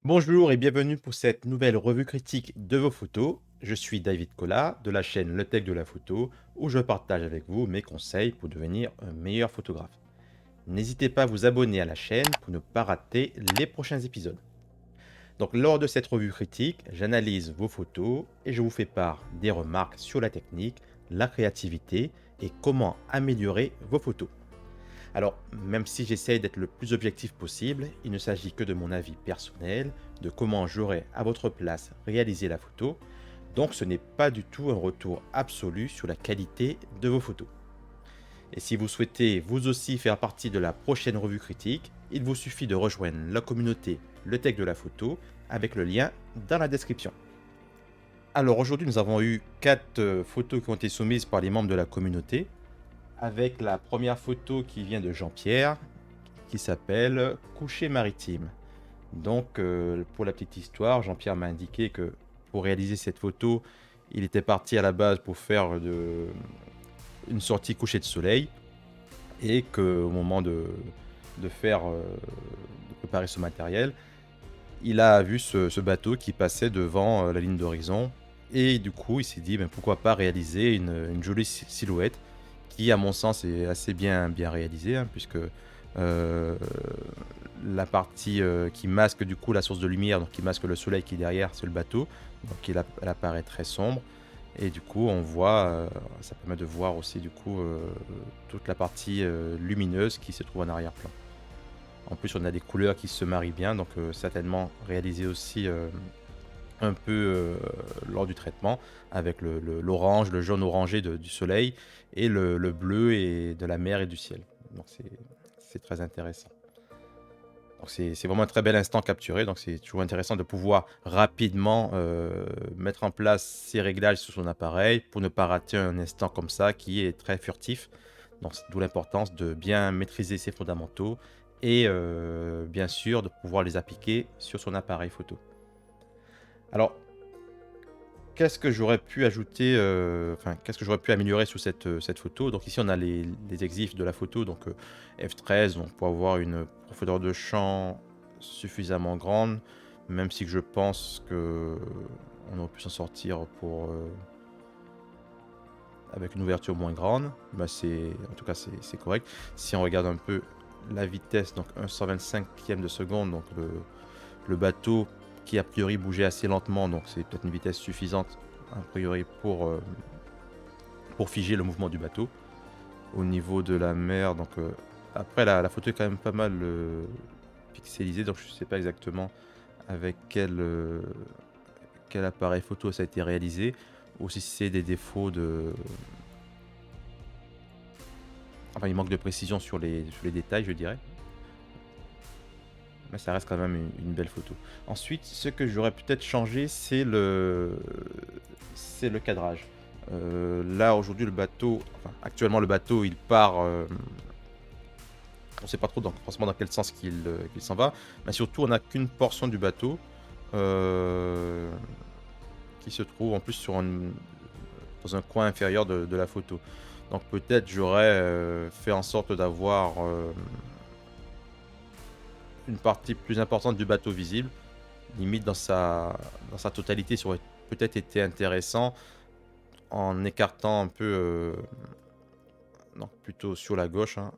Bonjour et bienvenue pour cette nouvelle revue critique de vos photos. Je suis David Collat de la chaîne Le Tech de la photo où je partage avec vous mes conseils pour devenir un meilleur photographe. N'hésitez pas à vous abonner à la chaîne pour ne pas rater les prochains épisodes. Donc lors de cette revue critique, j'analyse vos photos et je vous fais part des remarques sur la technique, la créativité et comment améliorer vos photos. Alors, même si j'essaye d'être le plus objectif possible, il ne s'agit que de mon avis personnel, de comment j'aurais à votre place réalisé la photo, donc ce n'est pas du tout un retour absolu sur la qualité de vos photos. Et si vous souhaitez vous aussi faire partie de la prochaine revue critique, il vous suffit de rejoindre la communauté Le Tech de la photo avec le lien dans la description. Alors aujourd'hui nous avons eu 4 photos qui ont été soumises par les membres de la communauté, avec la première photo qui vient de Jean-Pierre, qui s'appelle Coucher maritime. Donc, pour la petite histoire, Jean-Pierre m'a indiqué que pour réaliser cette photo, il était parti à la base pour faire une sortie coucher de soleil et qu'au moment de faire, de préparer ce matériel, il a vu ce bateau qui passait devant la ligne d'horizon et du coup, il s'est dit ben, pourquoi pas réaliser une jolie silhouette qui, à mon sens, est assez bien réalisée, hein, puisque euh, la partie qui masque du coup la source de lumière, donc qui masque le soleil qui est derrière, c'est le bateau, donc elle apparaît très sombre. Et du coup, on voit, ça permet de voir aussi du coup toute la partie lumineuse qui se trouve en arrière-plan. En plus, on a des couleurs qui se marient bien, donc certainement réalisé aussi un peu lors du traitement, avec l'orange, le jaune orangé du soleil et le bleu et de la mer et du ciel. Donc c'est très intéressant. Donc c'est vraiment un très bel instant capturé, donc c'est toujours intéressant de pouvoir rapidement mettre en place ces réglages sur son appareil pour ne pas rater un instant comme ça qui est très furtif. Donc d'où l'importance de bien maîtriser ses fondamentaux et bien sûr de pouvoir les appliquer sur son appareil photo. Alors, qu'est-ce que j'aurais pu ajouter, enfin, qu'est-ce que j'aurais pu améliorer sur cette photo? Donc ici, on a les exifs de la photo, donc f13, donc pour avoir une profondeur de champ suffisamment grande, même si je pense qu'on aurait pu s'en sortir avec une ouverture moins grande. Bah, en tout cas, c'est correct. Si on regarde un peu la vitesse, donc 1/125e de seconde, donc le bateau qui a priori bougeait assez lentement, donc c'est peut-être une vitesse suffisante a priori pour figer le mouvement du bateau. Au niveau de la mer, donc après la photo est quand même pas mal pixelisée, donc je sais pas exactement avec quel appareil photo ça a été réalisé, ou si c'est des défauts de... Enfin, il manque de précision sur les détails, je dirais. Mais ça reste quand même une belle photo. Ensuite, ce que j'aurais peut-être changé, c'est le cadrage. Là, aujourd'hui, le bateau, enfin, actuellement, le bateau, il part. On ne sait pas trop forcément dans quel sens qu'il s'en va. Mais surtout, on n'a qu'une portion du bateau euh, qui se trouve en plus dans un coin inférieur de la photo. Donc, peut-être j'aurais fait en sorte d'avoir une partie plus importante du bateau visible, limite dans sa totalité, ça aurait peut-être été intéressant en écartant un peu, non, plutôt sur la gauche, hein.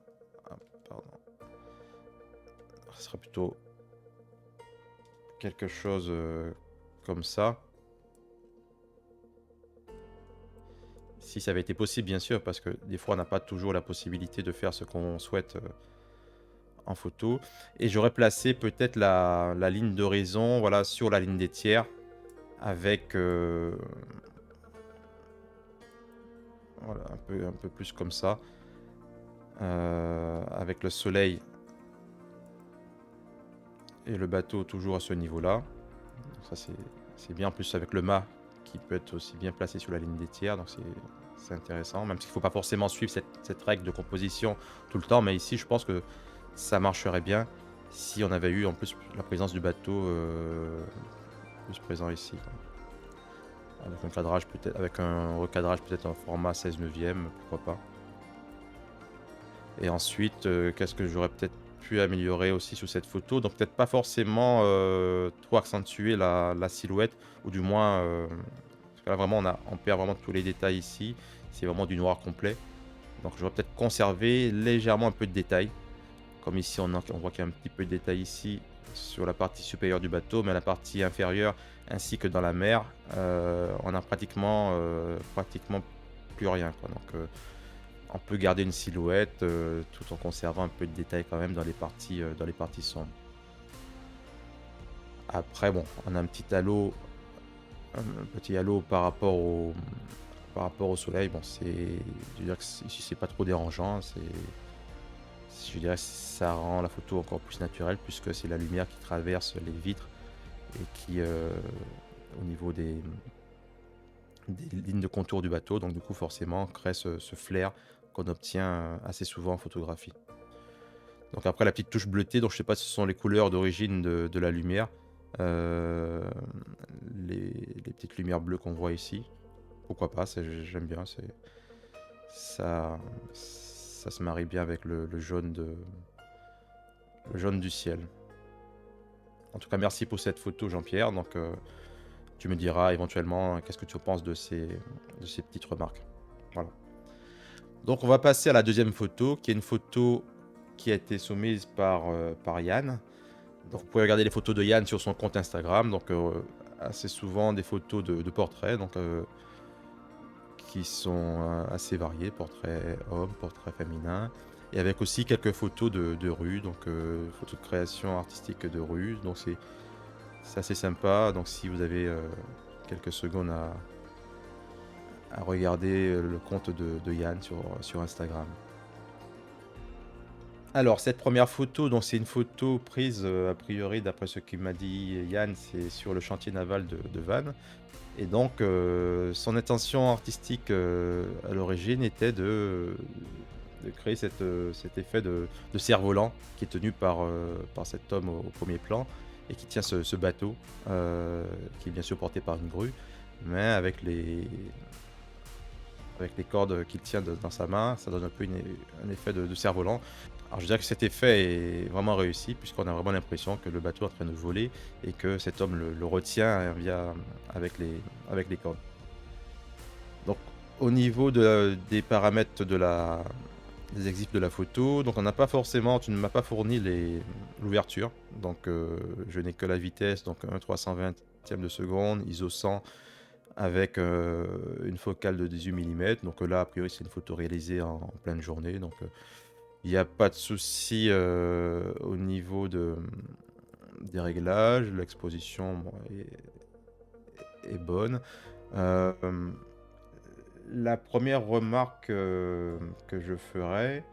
Ah, pardon. Ce serait plutôt quelque chose comme ça. Si ça avait été possible, bien sûr, parce que des fois, on n'a pas toujours la possibilité de faire ce qu'on souhaite en photo. Et j'aurais placé peut-être la ligne d'horizon, voilà, sur la ligne des tiers, avec voilà, un peu plus comme ça, avec le soleil et le bateau toujours à ce niveau-là. Ça c'est bien, en plus avec le mât qui peut être aussi bien placé sur la ligne des tiers, donc c'est intéressant, même s'il ne faut pas forcément suivre cette règle de composition tout le temps, mais ici je pense que ça marcherait bien si on avait eu en plus la présence du bateau plus présent ici, quoi. Avec un cadrage peut-être, avec un recadrage peut-être en format 16 neuvième, pourquoi pas. Et ensuite, qu'est-ce que j'aurais peut-être pu améliorer aussi sur cette photo. Donc peut-être pas forcément trop accentuer la silhouette, ou du moins, parce que là vraiment on perd vraiment tous les détails ici. C'est vraiment du noir complet. Donc j'aurais peut-être conservé légèrement un peu de détails. Comme ici on voit qu'il y a un petit peu de détail ici sur la partie supérieure du bateau, mais la partie inférieure ainsi que dans la mer, on a pratiquement plus rien, quoi. Donc on peut garder une silhouette tout en conservant un peu de détail quand même dans les parties sombres. Après bon, on a un petit halo par rapport au soleil. Bon, je veux dire que ici c'est pas trop dérangeant. Je dirais que ça rend la photo encore plus naturelle, puisque c'est la lumière qui traverse les vitres et qui, au niveau des lignes de contour du bateau, donc du coup forcément crée ce flair qu'on obtient assez souvent en photographie. Donc après la petite touche bleutée, donc je sais pas si ce sont les couleurs d'origine de la lumière, euh, les petites lumières bleues qu'on voit ici. Pourquoi pas, j'aime bien, ça se marie bien avec le jaune le jaune du ciel. En tout cas, merci pour cette photo, Jean-Pierre. Donc, tu me diras éventuellement qu'est-ce que tu penses de ces petites remarques. Voilà. Donc, on va passer à la deuxième photo, qui est une photo qui a été soumise par Yann. Donc, vous pouvez regarder les photos de Yann sur son compte Instagram. Donc, assez souvent des photos de portraits, donc, qui sont assez variées, portraits hommes, portraits féminins. Et avec aussi quelques photos de rue, donc photos de création artistique de rue. Donc, c'est assez sympa. Donc, si vous avez quelques secondes à regarder le compte de Yann sur Instagram. Alors, cette première photo, donc c'est une photo prise, a priori, d'après ce qu'il m'a dit Yann, c'est sur le chantier naval de Vannes. Et donc, son intention artistique à l'origine était de créer cet effet de cerf-volant qui est tenu par cet homme au premier plan et qui tient ce bateau, qui est bien sûr porté par une grue, mais avec les cordes qu'il tient dans sa main, ça donne un peu un effet de cerf-volant. Alors je dirais que cet effet est vraiment réussi, puisqu'on a vraiment l'impression que le bateau est en train de voler et que cet homme le retient avec les cordes. Donc au niveau des paramètres des exifs de la photo, donc tu ne m'as pas fourni l'ouverture. Donc je n'ai que la vitesse, donc 1/320 de seconde, ISO 100, avec une focale de 18 mm. Donc là, a priori, c'est une photo réalisée en pleine journée. Donc il n'y a pas de souci au niveau des réglages. L'exposition, bon, est bonne. Euh, la première remarque que je ferai,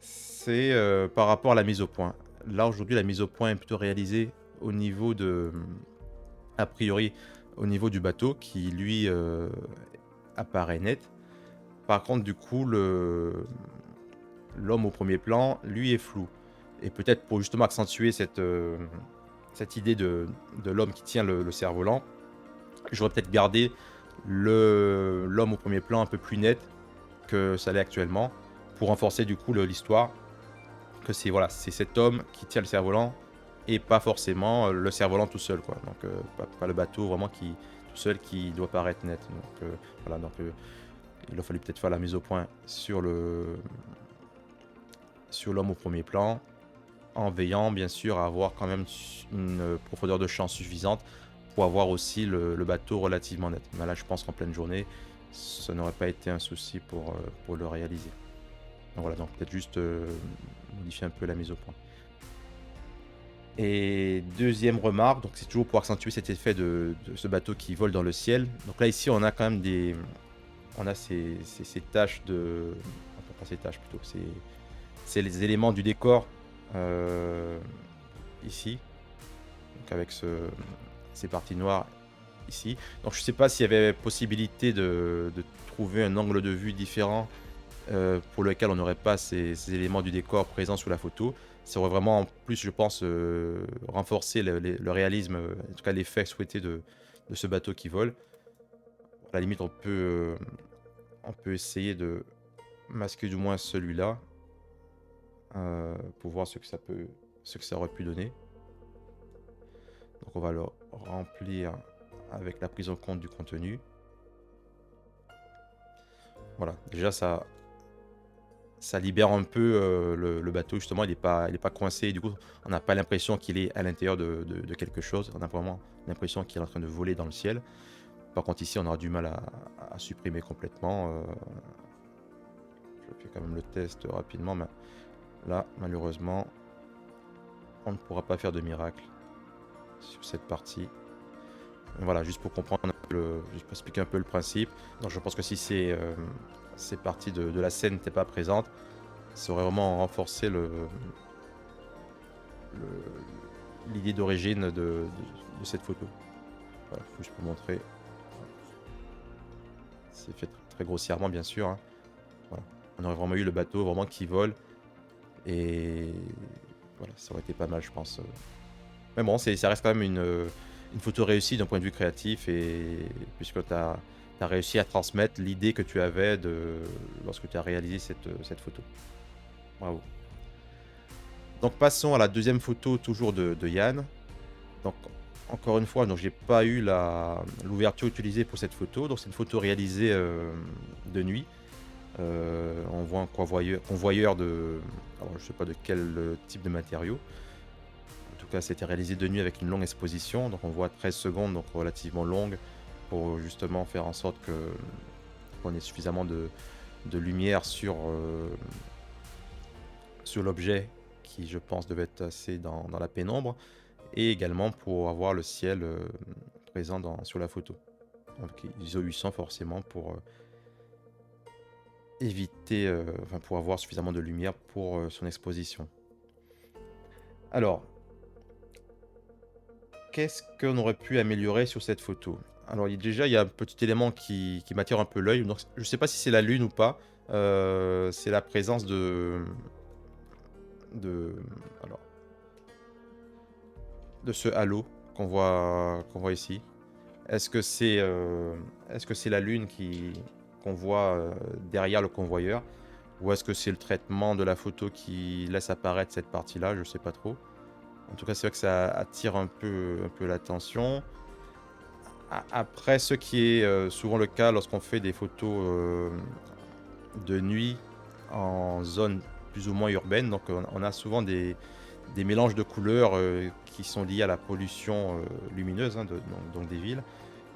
c'est par rapport à la mise au point. Là, aujourd'hui, la mise au point est plutôt réalisée au niveau a priori, au niveau du bateau, qui lui apparaît net. Par contre, du coup, l'homme au premier plan, lui, est flou. Et peut-être pour justement accentuer cette idée de l'homme qui tient le cerf-volant, j'aurais peut-être gardé l'homme au premier plan un peu plus net que ça l'est actuellement, pour renforcer du coup l'histoire, que c'est cet homme qui tient le cerf-volant et pas forcément le cerf-volant tout seul, quoi. Donc pas le bateau vraiment tout seul qui doit paraître net. Donc voilà, donc il a fallu peut-être faire la mise au point sur l'homme au premier plan, en veillant bien sûr à avoir quand même une profondeur de champ suffisante pour avoir aussi le bateau relativement net. Mais là, je pense qu'en pleine journée, ça n'aurait pas été un souci pour le réaliser. Donc voilà, donc peut-être juste modifier un peu la mise au point. Et deuxième remarque, donc c'est toujours pour accentuer cet effet de ce bateau qui vole dans le ciel. Donc là, ici, on a quand même on a ces taches enfin, pas ces taches plutôt, c'est les éléments du décor ici, donc avec ces parties noires ici. Donc je sais pas s'il y avait possibilité de trouver un angle de vue différent pour lequel on n'aurait pas ces éléments du décor présents sur la photo. Ça aurait vraiment, en plus, je pense, renforcé le réalisme, en tout cas l'effet souhaité de ce bateau qui vole. À la limite, on peut essayer de masquer du moins celui-là. pour voir ce que ça aurait pu donner. Donc on va le remplir avec la prise en compte du contenu. Voilà, déjà ça libère un peu le bateau, justement, il est pas coincé. Du coup, on n'a pas l'impression qu'il est à l'intérieur de quelque chose. On a vraiment l'impression qu'il est en train de voler dans le ciel. Par contre, ici, on aura du mal à supprimer complètement. Je fais quand même le test rapidement, mais là, malheureusement, on ne pourra pas faire de miracle sur cette partie. Voilà, juste pour comprendre juste pour expliquer un peu le principe. Donc, je pense que si ces parties de la scène n'étaient pas présentes, ça aurait vraiment renforcé l'idée d'origine de cette photo. Voilà, juste pour montrer. C'est fait très grossièrement, bien sûr, hein. Voilà. On aurait vraiment eu le bateau vraiment qui vole. Et voilà, ça aurait été pas mal, je pense. Mais bon, ça reste quand même une photo réussie d'un point de vue créatif. Et puisque tu as réussi à transmettre l'idée que tu avais lorsque tu as réalisé cette photo. Bravo. Donc passons à la deuxième photo, toujours de Yann. Donc encore une fois, donc j'ai pas eu l'ouverture utilisée pour cette photo. Donc c'est une photo réalisée de nuit. On voit un convoyeur alors je sais pas de quel type de matériau. En tout cas, c'était réalisé de nuit avec une longue exposition. Donc on voit 13 secondes, donc relativement longue, pour justement faire en sorte qu'on ait suffisamment de lumière sur l'objet qui, je pense, devait être assez dans la pénombre, et également pour avoir le ciel présent sur la photo. Donc ISO 800 forcément pour éviter, enfin pour avoir suffisamment de lumière pour son exposition. Alors, qu'est-ce qu'on aurait pu améliorer sur cette photo? Alors déjà, il y a un petit élément qui m'attire un peu l'œil. Donc, je ne sais pas si c'est la lune ou pas. C'est la présence de, alors, de ce halo qu'on voit ici. Est-ce que c'est la lune qu'on voit derrière le convoyeur, ou est-ce que c'est le traitement de la photo qui laisse apparaître cette partie-là? Je sais pas trop. En tout cas, c'est vrai que ça attire un peu l'attention. Après, ce qui est souvent le cas lorsqu'on fait des photos de nuit en zone plus ou moins urbaine, donc on a souvent des mélanges de couleurs qui sont liés à la pollution lumineuse, hein, donc des villes.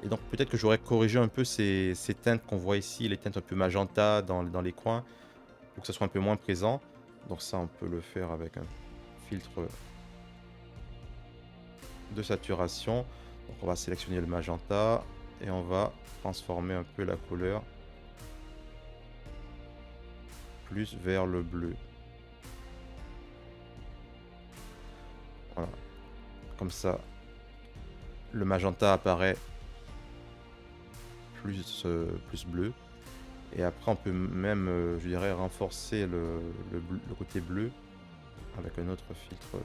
Et donc peut-être que j'aurais corrigé un peu ces teintes qu'on voit ici, les teintes un peu magenta dans les coins, pour que ça soit un peu moins présent. Donc ça, on peut le faire avec un filtre de saturation. Donc on va sélectionner le magenta et on va transformer un peu la couleur plus vers le bleu. Voilà. Comme ça, le magenta apparaît plus bleu. Et après, on peut même, je dirais, renforcer le côté bleu avec un autre filtre.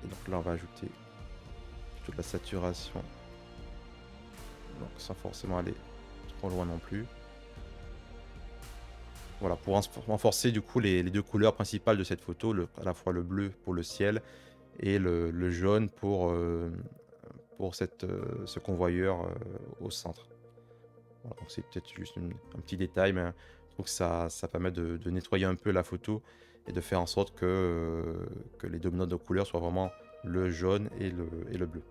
Et donc là, on va ajouter toute la saturation. Donc sans forcément aller trop loin non plus. Voilà, pour renforcer du coup les deux couleurs principales de cette photo, à la fois le bleu pour le ciel et le jaune pour ce convoyeur au centre. Voilà, donc c'est peut-être juste un petit détail, mais je trouve que ça permet de nettoyer un peu la photo et de faire en sorte que les dominantes de couleurs soient vraiment le jaune et le bleu.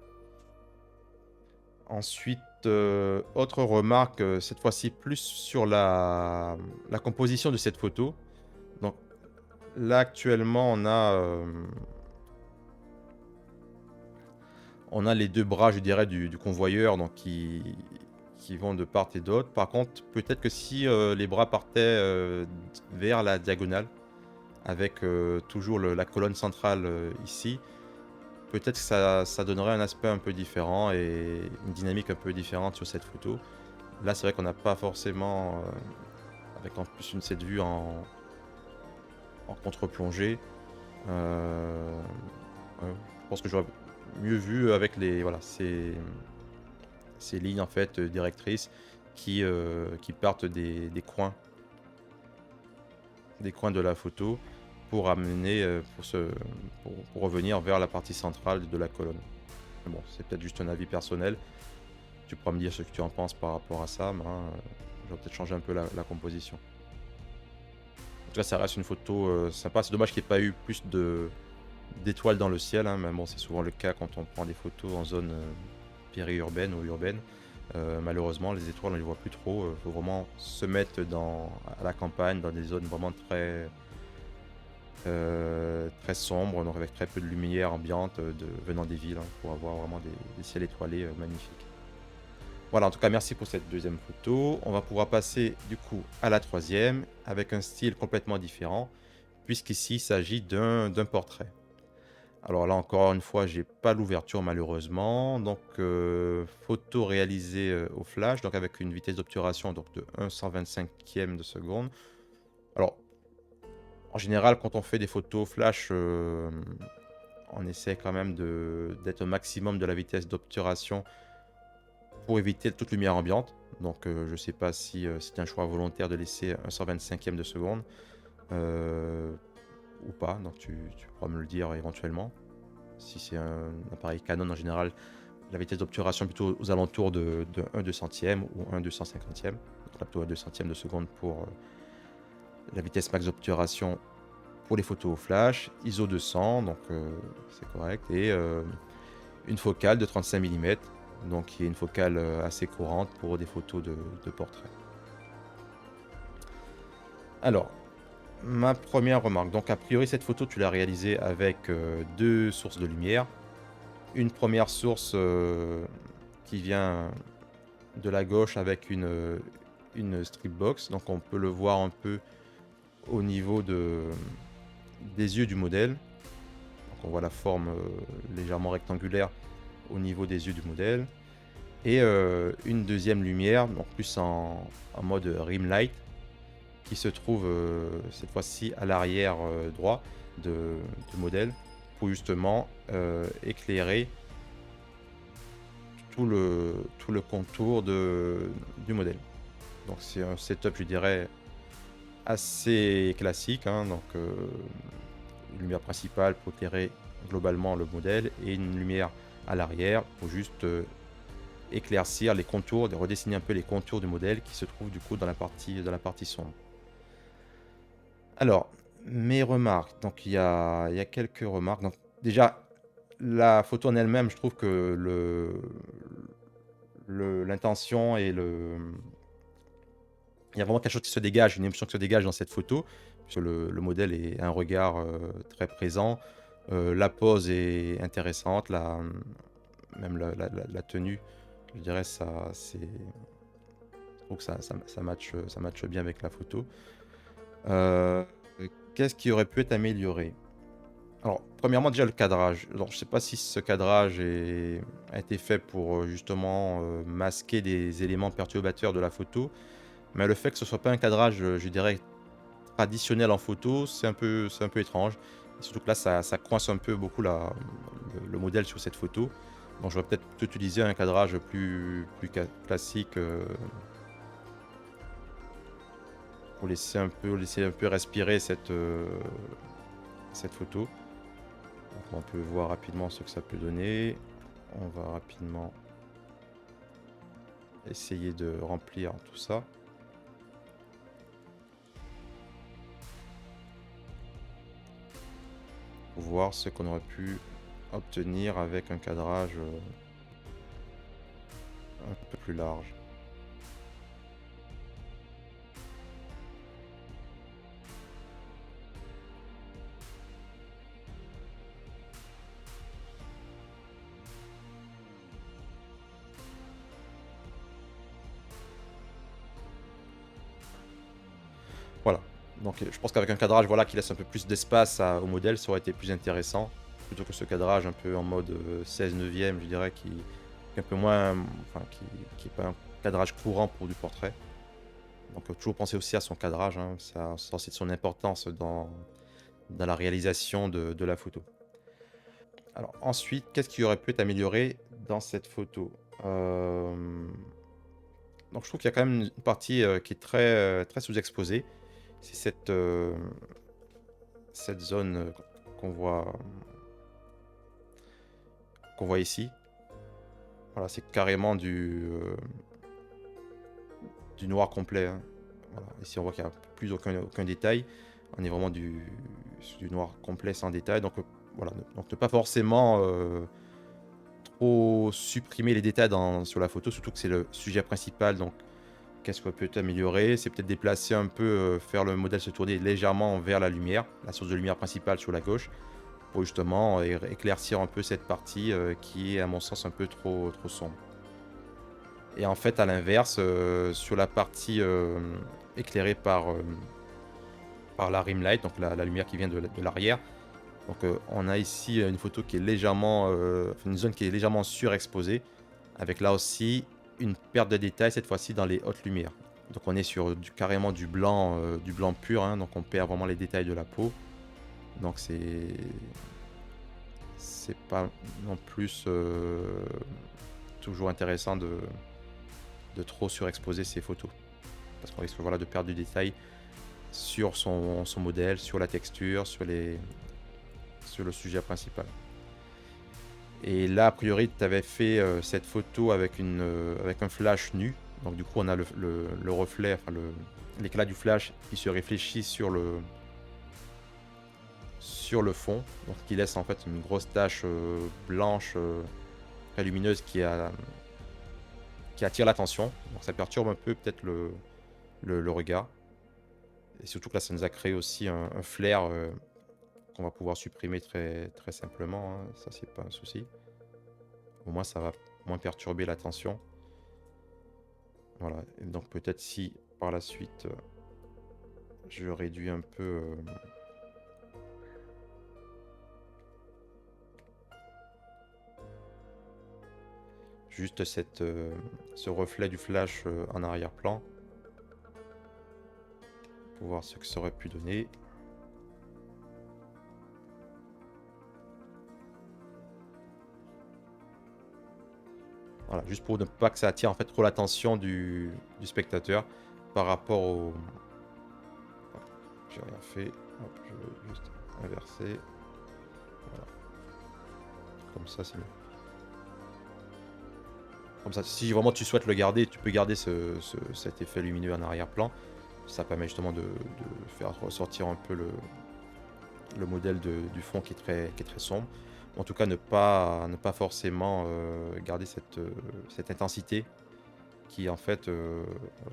Ensuite, autre remarque, cette fois-ci plus sur la composition de cette photo. Donc là, actuellement, on a les deux bras, je dirais, du convoyeur, donc qui vont de part et d'autre. Par contre, peut-être que si les bras partaient vers la diagonale, avec toujours la colonne centrale ici, peut-être que ça donnerait un aspect un peu différent et une dynamique un peu différente sur cette photo. Là, c'est vrai qu'on n'a pas forcément, avec en plus cette vue en contre-plongée. Je pense que j'aurais mieux vu avec voilà, ces lignes en fait directrices qui partent des coins. des coins de la photo pour amener, pour revenir vers la partie centrale de la colonne. Mais bon, c'est peut-être juste un avis personnel. Tu pourras me dire ce que tu en penses par rapport à ça, mais je vais peut-être changer un peu la composition. En tout cas, ça reste une photo sympa. C'est dommage qu'il n'y ait pas eu plus d'étoiles dans le ciel, hein, mais bon, c'est souvent le cas quand on prend des photos en zone périurbaine ou urbaine. Malheureusement, les étoiles, on ne les voit plus trop. Il faut vraiment se mettre à la campagne, dans des zones vraiment très sombres, donc avec très peu de lumière ambiante venant des villes, hein, pour avoir vraiment des ciels étoilés magnifiques. Voilà, en tout cas, merci pour cette deuxième photo. On va pouvoir passer du coup à la troisième, avec un style complètement différent, puisqu'ici, il s'agit d'un portrait. Alors là, encore une fois, j'ai pas l'ouverture malheureusement. Donc, photo réalisée au flash, donc avec une vitesse d'obturation donc de 1/125e de seconde. Alors, en général, quand on fait des photos flash, on essaie quand même d'être au maximum de la vitesse d'obturation pour éviter toute lumière ambiante. Donc, je sais pas si c'est un choix volontaire de laisser 1/125e de seconde ou pas. Donc, tu pourras me le dire éventuellement. Si c'est un appareil Canon, en général, la vitesse d'obturation est plutôt aux alentours de 1/200e ou 1/250e. Donc là, plutôt 1/200e de seconde pour la vitesse max d'obturation pour les photos au flash. ISO 200, donc c'est correct. Et une focale de 35 mm, donc qui est une focale assez courante pour des photos de portrait. Alors, ma première remarque. Donc, a priori, cette photo, tu l'as réalisée avec deux sources de lumière. Une première source qui vient de la gauche avec une strip box. Donc, on peut le voir un peu au niveau des yeux du modèle. Donc, on voit la forme légèrement rectangulaire au niveau des yeux du modèle. Et une deuxième lumière, donc plus en mode rim light, qui se trouve cette fois-ci à l'arrière droit du modèle pour justement éclairer tout le contour du modèle. Donc c'est un setup, je dirais, assez classique, hein. Donc une lumière principale pour éclairer globalement le modèle et une lumière à l'arrière pour juste éclaircir les contours, de redessiner un peu les contours du modèle qui se trouve du coup dans la partie sombre. Alors, mes remarques, donc il y a quelques remarques. Donc déjà, la photo en elle-même, je trouve que l'intention et il y a vraiment quelque chose qui se dégage, une émotion qui se dégage dans cette photo, puisque le modèle est un regard très présent. La pose est intéressante, même la tenue, je dirais, je trouve que ça matche bien avec la photo. Euh, Qu'est-ce qui aurait pu être amélioré? Alors, premièrement, déjà le cadrage. Alors, je ne sais pas si ce cadrage a été fait pour justement masquer des éléments perturbateurs de la photo, mais le fait que ce soit pas un cadrage, je dirais, traditionnel en photo, c'est un peu étrange. Et surtout que là, ça coince un peu beaucoup le modèle sur cette photo. Donc, je vais peut-être utiliser un cadrage plus classique pour laisser un peu respirer cette photo. Donc, on peut voir rapidement ce que ça peut donner. On va rapidement essayer de remplir tout ça. Pour voir ce qu'on aurait pu obtenir avec un cadrage un peu plus large. Voilà. Donc je pense qu'avec un cadrage voilà, qui laisse un peu plus d'espace au modèle, ça aurait été plus intéressant. Plutôt que ce cadrage un peu en mode 16 neuvième, je dirais, qui est un peu moins. Enfin, qui est pas un cadrage courant pour du portrait. Donc toujours penser aussi à son cadrage, hein, ça a aussi de son importance dans la réalisation de la photo. Alors ensuite, qu'est-ce qui aurait pu être amélioré dans cette photo? Donc je trouve qu'il y a quand même une partie qui est très sous-exposée, C'est cette zone qu'on voit, qu'on voit ici. Voilà, c'est carrément du noir complet, hein. Voilà. Ici, on voit qu'il n'y a plus aucun détail. On est vraiment sur du noir complet sans détail. Donc, voilà. Donc, ne pas forcément trop supprimer les détails sur la photo, surtout que c'est le sujet principal. Donc, qu'est-ce qu'on peut améliorer? C'est peut-être déplacer un peu, faire le modèle se tourner légèrement vers la lumière, la source de lumière principale sur la gauche, pour justement éclaircir un peu cette partie qui est, à mon sens, un peu trop sombre. Et en fait, à l'inverse, sur la partie éclairée par la rim light, donc la lumière qui vient de l'arrière, donc on a ici une photo qui est légèrement, une zone qui est légèrement surexposée, avec là aussi une perte de détail, cette fois-ci dans les hautes lumières. Donc on est sur carrément du blanc pur, hein, donc on perd vraiment les détails de la peau. Donc c'est pas non plus toujours intéressant de trop surexposer ces photos, parce qu'on risque, voilà, de perdre du détail sur son modèle, sur la texture, sur le sujet principal. Et là, a priori, tu avais fait cette photo avec un flash nu. Donc du coup, on a le reflet, enfin l'éclat du flash qui se réfléchit sur le fond, donc qui laisse en fait une grosse tache blanche très lumineuse qui attire l'attention. Donc ça perturbe un peu peut-être le regard. Et surtout que là, ça nous a créé aussi un flair qu'on va pouvoir supprimer très, très simplement, hein. Ça, c'est pas un souci. Au moins, ça va moins perturber l'attention. Voilà. Et donc peut-être si par la suite, je réduis un peu... juste ce reflet du flash en arrière-plan, pour voir ce que ça aurait pu donner. Voilà, juste pour ne pas que ça attire en fait trop l'attention du spectateur par rapport au... Hop, j'ai rien fait. Hop, je vais juste inverser. Voilà. Comme ça, c'est mieux. Comme ça, si vraiment tu souhaites le garder, tu peux garder cet effet lumineux en arrière-plan. Ça permet justement de faire ressortir un peu le modèle du fond qui est très sombre. En tout cas, ne pas forcément garder cette intensité qui, en fait,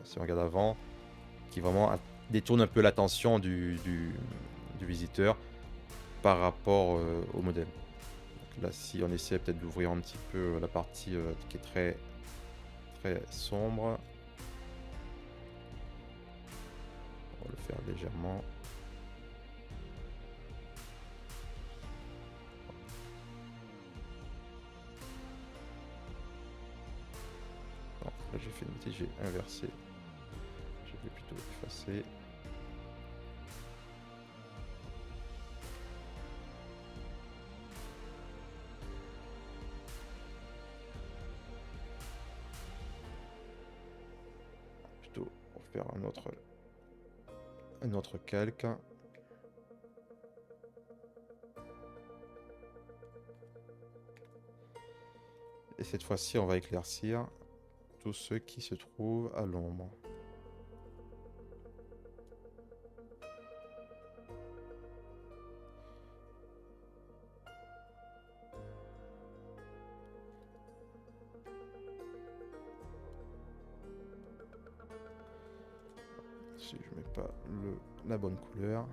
si on regarde avant, qui vraiment détourne un peu l'attention du visiteur par rapport au modèle. Donc là, si on essaie peut-être d'ouvrir un petit peu la partie qui est très, très sombre, on va le faire légèrement. Non, là j'ai fait une bêtise, j'ai inversé. Je vais plutôt effacer. Plutôt pour faire un autre calque. Et cette fois-ci, on va éclaircir tous ceux qui se trouvent à l'ombre. Si je mets pas la bonne couleur.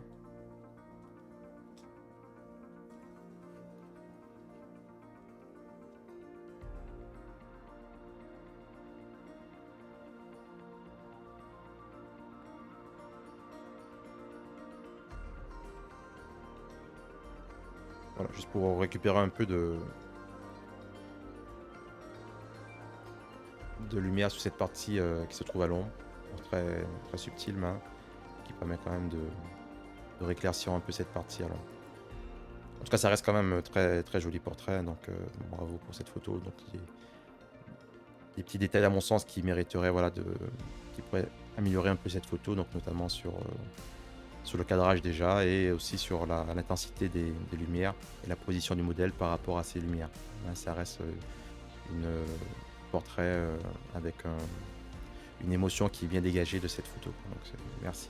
Voilà, juste pour récupérer un peu de lumière sur cette partie qui se trouve à l'ombre. Très, très subtil, mais qui permet quand même de rééclaircir un peu cette partie. Alors. En tout cas, ça reste quand même très, très joli portrait, donc bravo pour cette photo. Donc, il y a des petits détails à mon sens qui mériteraient, voilà, qui pourraient améliorer un peu cette photo, donc notamment sur sur le cadrage déjà et aussi sur l'intensité des lumières et la position du modèle par rapport à ces lumières. Hein, ça reste une portrait avec une émotion qui est bien dégagée de cette photo. Donc, merci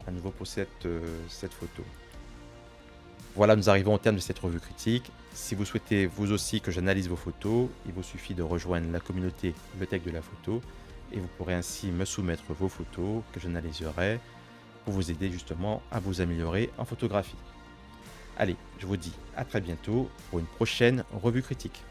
à nouveau pour cette photo. Voilà, nous arrivons au terme de cette revue critique. Si vous souhaitez vous aussi que j'analyse vos photos, il vous suffit de rejoindre la communauté Le Tech de la photo et vous pourrez ainsi me soumettre vos photos que j'analyserai pour vous aider justement à vous améliorer en photographie. Allez, je vous dis à très bientôt pour une prochaine revue critique.